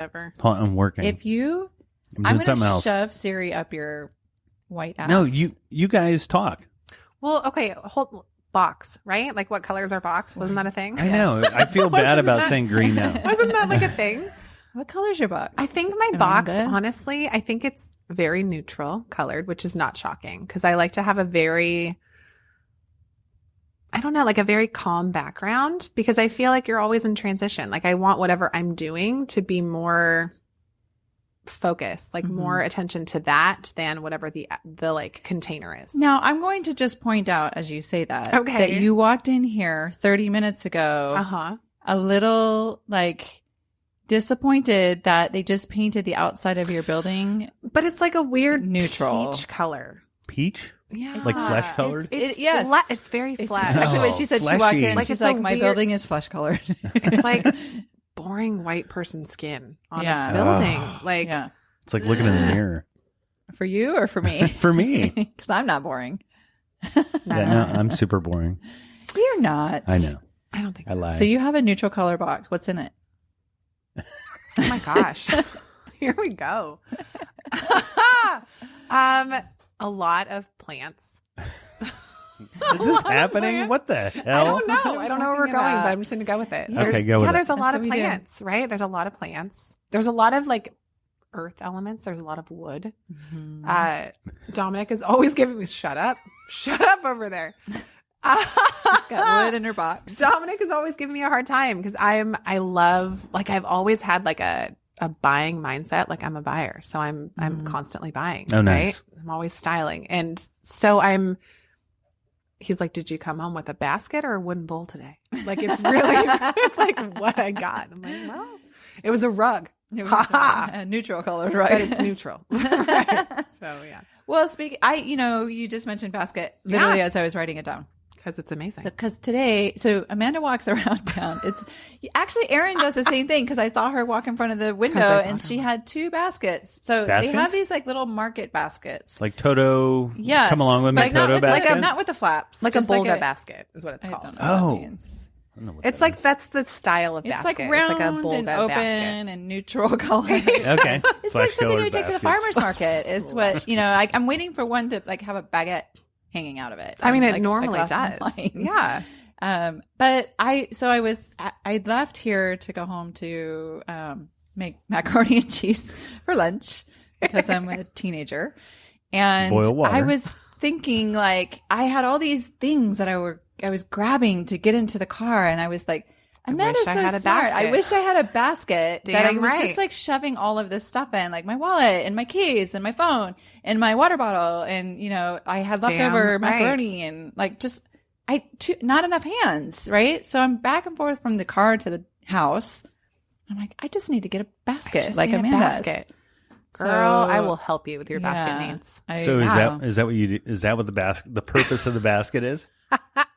Ever. Hold on, I'm working. I'm going to shove Siri up your white ass. No, you guys talk. Well, okay, hold box, right? Like what colors are box? Wasn't that a thing? I know. I feel bad about saying green now. Wasn't that like a thing? What color's your box? I think my box, honestly, I think it's very neutral colored, which is not shocking because I like to have a very, I don't know, like a very calm background because I feel like you're always in transition. Like I want whatever I'm doing to be more focused, like more attention to that than whatever the like container is. Now, I'm going to just point out as you say that, that you walked in here 30 minutes ago, a little like disappointed that they just painted the outside of your building. But it's like a weird neutral peach color. Peach? Yeah. Like flesh colored? Yes. It's very flesh. Like the way she said fleshy. she walked in, Like she's it's like, a my weird- building is flesh colored. It's like boring white person skin on a building. Like It's like looking in the mirror. For you or for me? For me. Because I'm not boring. No, I'm super boring. You're not. I know. I don't think so. I lie. So you have a neutral color box. What's in it? Oh my gosh. Here we go. A lot of plants. Is this happening? What the hell? I don't know. I don't know where we're going, but I'm just going to go with it. Okay, go with it. There's a lot That's of what we do. plants, right? There's a lot of plants. There's a lot of like earth elements. There's a lot of wood. Dominic is always giving me, shut up over there. She's got wood in her box. Dominic is always giving me a hard time because I love, like I've always had like a buying mindset. Like I'm a buyer. So I'm constantly buying. Oh, nice. Right? I'm always styling. And so he's like, did you come home with a basket or a wooden bowl today? Like, it's really, it's like what I got. I'm like, well, it was a rug. It was neutral colors, right? But it's neutral. Right. So, yeah. Well, you just mentioned basket literally as I was writing it down. Because it's amazing. Because today, Amanda walks around town. Actually, Erin does the same thing because I saw her walk in front of the window and she had 2 baskets. So they have these like little market baskets. Like Toto. Yes. Come along with me, Toto basket. Not with the flaps. Like a Bolga basket is what it's called. I don't know what that means. It's like that's the style of basket. It's like round it's like a Bolga and open basket. and neutral color. Okay. It's like something you would take to the farmer's market. Is what I'm waiting for one to like have a baguette hanging out of it. I mean, it like normally does. Yeah. But I left here to go home to make macaroni and cheese for lunch because I'm a teenager, and boil water. I was thinking like I had all these things that I was grabbing to get into the car, and I was like, Amanda's so smart. I wish I had a basket that I was just like shoving all of this stuff in, like my wallet and my keys and my phone and my water bottle. And, I had leftover macaroni and like not enough hands. Right. So I'm back and forth from the car to the house. I'm like, I just need to get a basket like Amanda's. Girl, I will help you with your basket needs. Is that what you do? Is that what the purpose of the basket is?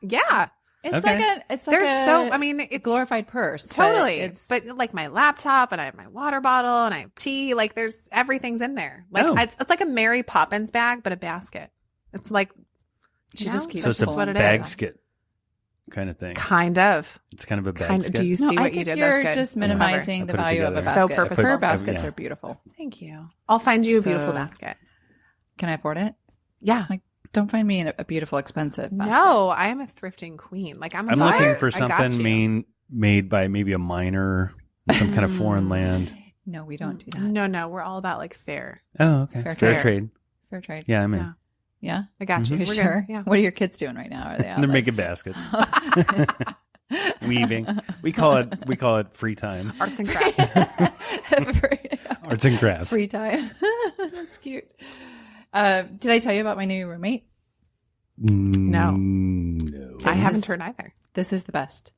Yeah. It's a glorified purse. Totally. But like my laptop and I have my water bottle and I have tea, like there's everything's in there. Like it's like a Mary Poppins bag, but a basket. It's like, she just keeps so it's a bagskit kind of thing. Kind of. It's kind of a bagskit. Do you see what you did? You're just minimizing the value of a basket. So purposeful. Her baskets are beautiful. Thank you. I'll find you a beautiful basket. Can I afford it? Yeah. Like, don't find me a beautiful, expensive basket. No, I am a thrifting queen. Like I'm looking for something made by maybe a miner, some kind of foreign land. No, we don't do that. No, we're all about like fair. Oh, okay. Fair trade. Fair trade. Yeah, I'm in. Yeah, I got you. We're sure. Yeah. What are your kids doing right now? Are they out? They're making baskets, weaving. We call it free time. Arts and crafts. Arts and crafts. Free time. That's cute. Did I tell you about my new roommate? No. I haven't heard either. This is the best.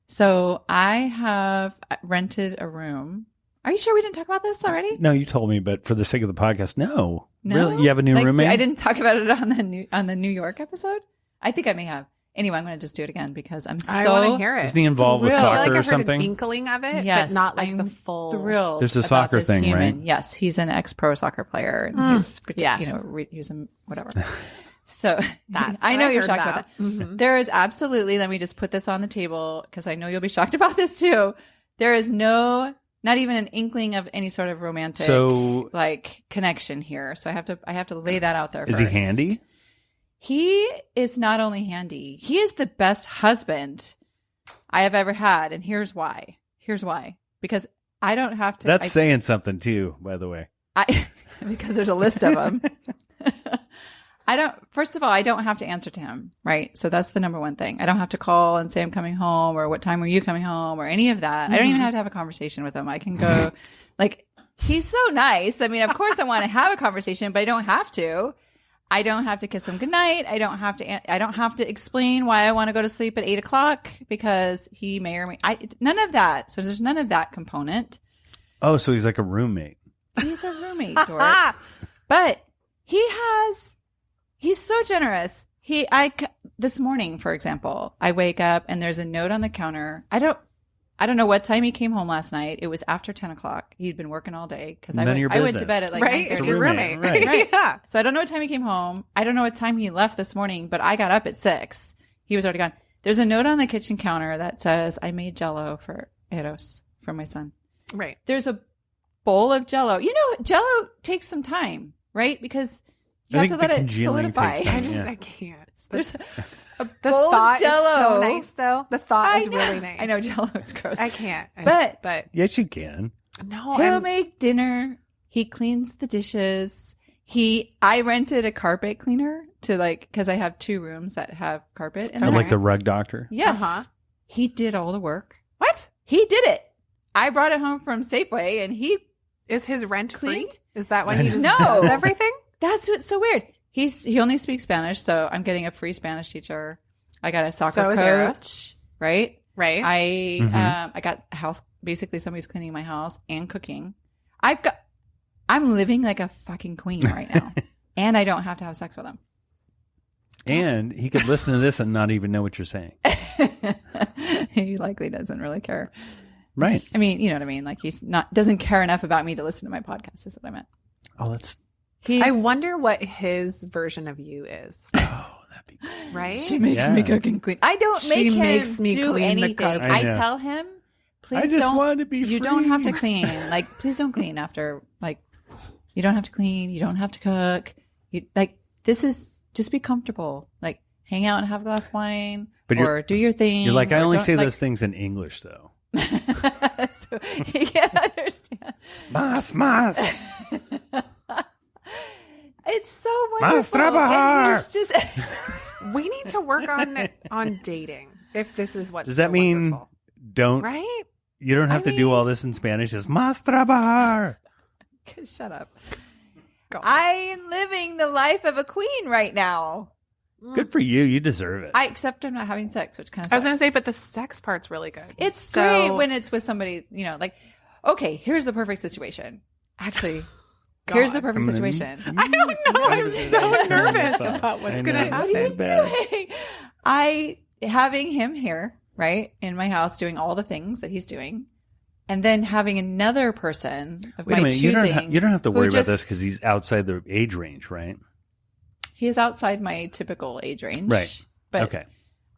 So I have rented a room. Are you sure we didn't talk about this already? No, you told me, but for the sake of the podcast, no. Really? You have a new roommate? I didn't talk about it on the New York episode. I think I may have. Anyway, I'm going to just do it again because I want to hear it. Isn't he involved with soccer or something? I've heard an inkling of it, yes, but not like I'm the full. Thrilled. There's a soccer thing, right? Yes, he's an ex-pro soccer player, and he's using whatever. So I know you're shocked about that. Mm-hmm. There is absolutely. Let me just put this on the table because I know you'll be shocked about this too. There is no Not even an inkling of any sort of romantic like connection here. So I have to lay that out there Is first. he handy? He is not only handy. He is the best husband I have ever had, and here's why. Because I don't have to. That's saying something too, by the way. Because there's a list of them. First of all, I don't have to answer to him, right? So that's the number one thing. I don't have to call and say I'm coming home or what time are you coming home or any of that. I don't even have to have a conversation with him. I can go, like, he's so nice. I mean, of course I want to have a conversation, but I don't have to. I don't have to kiss him goodnight. I don't have to explain why I want to go to sleep at 8:00 because he may or may, none of that. So there's none of that component. Oh, so he's like a roommate. He's a roommate, dork. But he's so generous. This morning, for example, I wake up and there's a note on the counter. I don't know what time he came home last night. It was after 10:00. He'd been working all day because I went to bed at like 9:30. It's your roommate. Right. Yeah. So I don't know what time he came home. I don't know what time he left this morning, but I got up at 6. He was already gone. There's a note on the kitchen counter that says, I made Jell-O for Eros, for my son. Right. There's a bowl of Jell-O. You know, Jell-O takes some time, right? Because you have to let it solidify. I can't. There's the thought is so nice, though. The thought is really nice. I know Jell-O is gross. I can't. But yes, you can. No, he'll make dinner. He cleans the dishes. I rented a carpet cleaner because I have 2 rooms that have carpet. And like the rug doctor. Yes. He did all the work. What? He did it. I brought it home from Safeway, and he is his rent cleaned? Free? Is that why he just does everything? That's what's so weird. He only speaks Spanish, so I'm getting a free Spanish teacher. I got a soccer coach, right? Right. I got a house. Basically, somebody's cleaning my house and cooking. I'm living like a fucking queen right now, and I don't have to have sex with him. And he could listen to this and not even know what you're saying. He likely doesn't really care. Right. I mean, you know what I mean? Like doesn't care enough about me to listen to my podcast is what I meant. Oh, I wonder what his version of you is. Oh, that'd be cool. Right? She makes me cook and clean. I don't make him do anything. I tell him, please don't. You don't have to clean. Like, please don't clean after. Like, you don't have to clean. You don't have to cook. Just be comfortable. Like, hang out and have a glass of wine, or do your thing. You're like, I only say those things in English, though. So he can't understand. Mas. It's so wonderful. And just we need to work on dating. If this is what does that mean? Wonderful. Don't right? You don't have to do all this in Spanish. Just mas trabajar. Shut up. I am living the life of a queen right now. Good for you. You deserve it. Except I'm not having sex, which kind of sucks. I was going to say, but the sex part's really good. It's great when it's with somebody, like, okay, here's the perfect situation. Actually, here's the perfect situation. I don't know. I'm so nervous about what's going to happen. Having him here, right, in my house doing all the things that he's doing, and then having another person of my choosing. You don't have to worry about this because he's outside the age range, right? He is outside my typical age range. Right. But okay.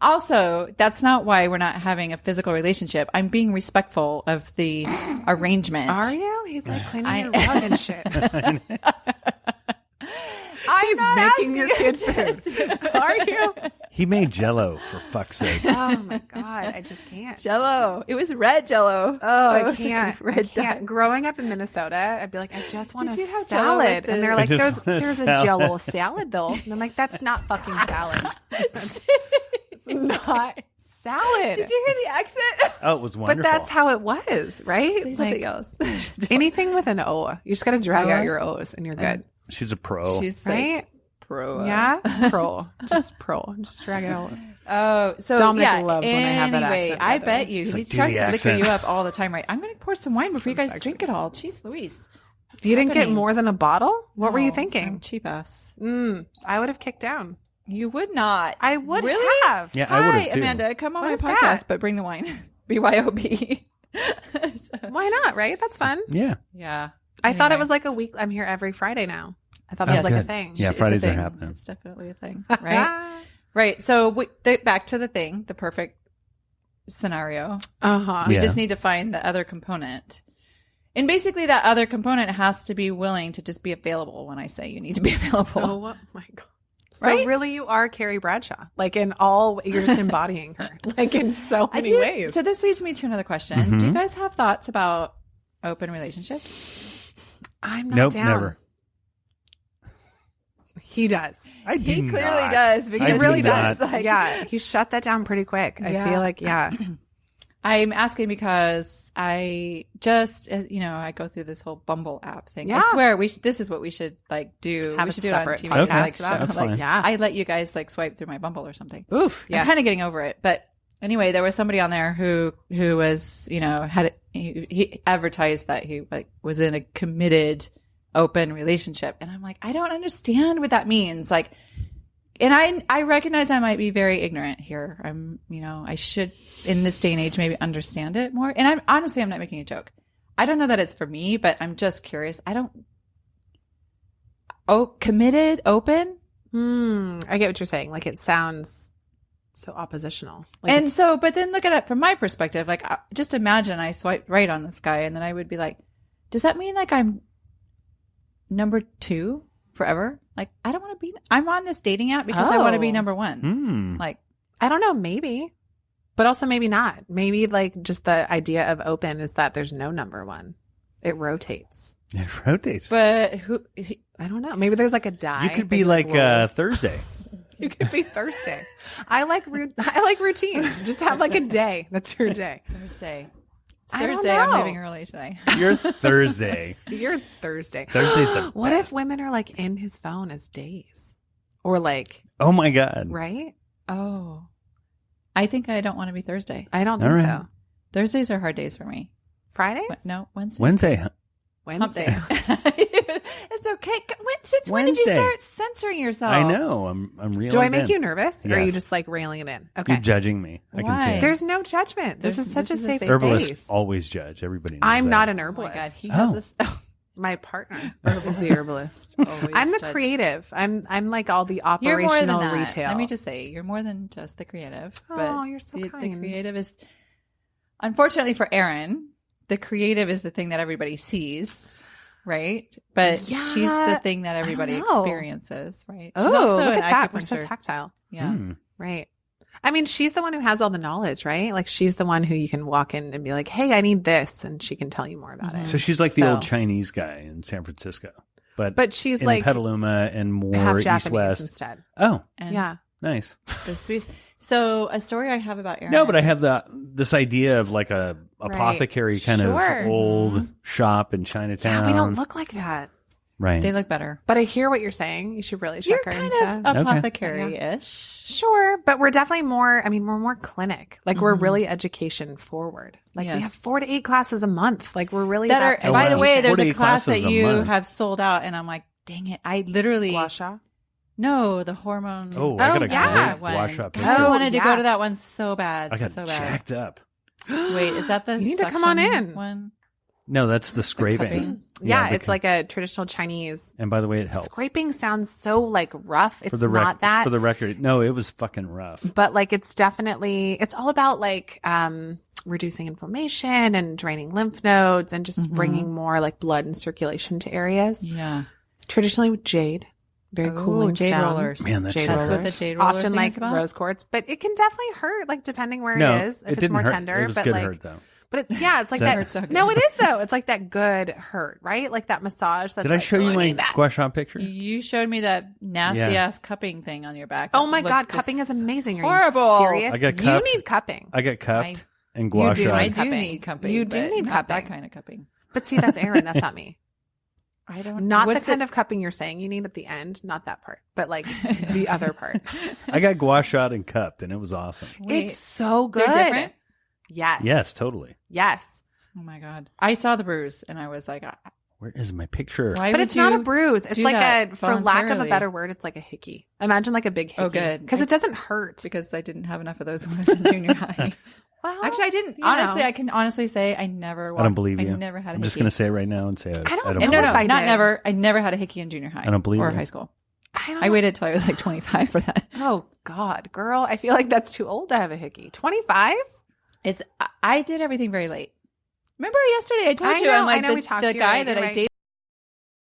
Also, that's not why we're not having a physical relationship. I'm being respectful of the arrangement. Are you? He's like cleaning your rug and shit. He's making your kids food. Are you? He made Jell-O, for fuck's sake. Oh my God. I just can't. Jell-O. It was red Jell-O. Oh, I can't. I can't. Growing up in Minnesota, I'd be like, I just want a salad. And they're like, there's a Jell-O salad though. And I'm like, that's not fucking salad. It's not salad. Did you hear the accent? Oh, it was wonderful. But that's how it was, right? Say something else. Anything with an O. You just got to drag out your O's and you're good. She's a pro. She's right? Like, pro. Yeah? Pro. Just pro. Just drag it out. Oh, so Dominic loves when I have that accent. I bet you. He tries to liquor you up all the time, right? I'm going to pour some wine before you guys sexy. Drink it all. Jeez Louise. You didn't get more than a bottle? What were you thinking? I'm cheap ass. I would have kicked down. You would not. I would have. Yeah, I would have too. Amanda, come on What my is podcast, that? but bring the wine. BYOB. Why not, right? That's fun. Yeah. Yeah. I thought it was like a week. I'm here every Friday now. I thought that was like a thing. Yeah, Fridays are happening. It's definitely a thing, right? Right. So back to the thing, the perfect scenario. Uh-huh. We just need to find the other component. And basically that other component has to be willing to just be available when I say you need to be available. Oh my God. So really you are Carrie Bradshaw. Like in all, you're just embodying her. Like in so many ways. So this leads me to another question. Mm-hmm. Do you guys have thoughts about open relationships? I'm not down. Never. He does. He clearly does because he really does. Like, yeah, he shut that down pretty quick. I feel like, I'm asking because I just, I go through this whole Bumble app thing. Yeah. I swear this is what we should do. Have we a should do it on separate TV. podcast That's Like, fine. Yeah. I let you guys like swipe through my Bumble or something. Oof. Yes. I'm kind of getting over it. But anyway, there was somebody on there who was, he advertised that he like was in a committed open relationship. And I'm like, I don't understand what that means. Like, and I recognize I might be very ignorant here. I should in this day and age maybe understand it more. And I'm not making a joke. I don't know that it's for me, but I'm just curious. Committed, open. I get what you're saying. Like it sounds so oppositional. Like but then look at it from my perspective. Like just imagine I swiped right on this guy and then I would be like, does that mean like I'm number 2 forever? Like I don't want to be, I'm on this dating app because I want to be number 1. Like, I don't know, maybe, but also maybe not. Maybe like just the idea of open is that there's no number 1. It rotates. It rotates. But I don't know. Maybe there's like a die. You could be like Thursday. You could be Thursday. I like routine. Just have like a day. That's your day. Thursday. It's I don't Thursday. I'm know. leaving early today. You're Thursday. You're Thursday. Thursday's the What best. if women are like in his phone as days? Or like, Oh my God. right? Oh, I think I don't want to be Thursday. I don't think All right. so. Thursdays are hard days for me. Fridays? No, Wednesday. Wednesday. Hump day. It's okay. Since when did you Wednesday. start censoring yourself? I know. I'm reeling Do I it make in. you nervous? Or are you Yes. just like railing it in? Okay. You're judging me. I can see Why? it. There's no judgment. This is such a safe space. Herbalists always judge. Everybody knows I'm that. not an Oh herbalist. my God, he has Oh. this. My partner is the herbalist. Always I'm the judge. creative. I'm like all the You're more than operational that. retail. Let me just say, you're more than just the creative. Oh, but you're so the kind. creative is, unfortunately for Erin, the creative is the thing that everybody sees, right? But she's the thing that everybody know. experiences, right? Oh, She's also look an at that. We're so acupuncture. tactile. Yeah. Right. I mean, she's the one who has all the knowledge, right? Like she's the one who you can walk in and be like, hey, I need this. And she can tell you more about it. So she's like the So- old Chinese guy in San Francisco. But she's in like Petaluma and more half east Japanese west. instead. Oh, And Yeah. nice. the sweet. So a story I have about Erin. No, but I have this idea of like a apothecary kind Sure. of old shop in Chinatown. Yeah, we don't look like that. right. They look better. But I hear what you're saying. You should really check You're our kind Insta. of apothecary-ish. Sure, but we're definitely more, we're more clinic. Like we're really education forward. Like we Yes. have 4 to 8 classes a month. Like we're really That are. about By the wow. way, there's 48 a class that classes a you month. have sold out, and I'm like, dang it! I literally Gua sha. no the hormone. Oh, I got a yeah. great wash up. God, I Oh, wanted to yeah. go to that one so bad. I got so bad. jacked up. Wait, is that the You need to come on suction in. one? No, that's the scraping. cupping? Yeah, the it's like a traditional Chinese. And by the way, it helped. Scraping sounds so like rough. It's For the not that. For the record, no, it was fucking rough. But like it's definitely, it's all about like reducing inflammation and draining lymph nodes and just bringing more like blood and circulation to areas. Yeah. Traditionally with jade. Very Ooh, cooling jade stone. rollers. Man, that Jade shit That's what the rollers. jade roller Often thing like is about? rose quartz, but it can definitely hurt, like depending where No, it is. If it it's didn't more hurt. tender, It was but good like, hurt though. but yeah, it's like That that. hurts so good. No, it is though. It's like that good hurt, right? Like that massage. That's Did I like, show oh, you my need that. gua sha picture? You showed me that nasty Yeah. ass cupping thing on your back. Oh my It God, looked cupping is just amazing. Are horrible. you serious? I got You cupped. need cupping. I got cupped I- and gua do. sha. I do Cupping. need cupping. You do but need not that cupping. kind of cupping. But see, that's Aaron. That's not me. I don't. Not the what's kind it- of cupping you're saying you need at the end. Not that part, but like the other part. I got gua sha and cupped, and it was awesome. Wait, It's so good. they're different? Yes. Yes, totally. Yes. Oh my God! I saw the bruise and I was like, Where is my picture? why But would it's not a you bruise. It's do like that for lack of a voluntarily? better word, it's like a hickey. Imagine like a big hickey. Oh, good. Because it doesn't hurt. Because I didn't have enough of those when I was in junior high. Well, Actually, I didn't. you Honestly, know. I can honestly say I never. I don't believe you. I never had a I'm just hickey. going to say it right now and say I don't don't know And believe no, if I not did. never. I never had a hickey in junior high. I don't believe or you. high school. I I waited till I was like 25 for that. Oh God, girl. I feel like that's too old to have a hickey. 25? I did everything very late. Remember yesterday I told you I'm like the guy that I dated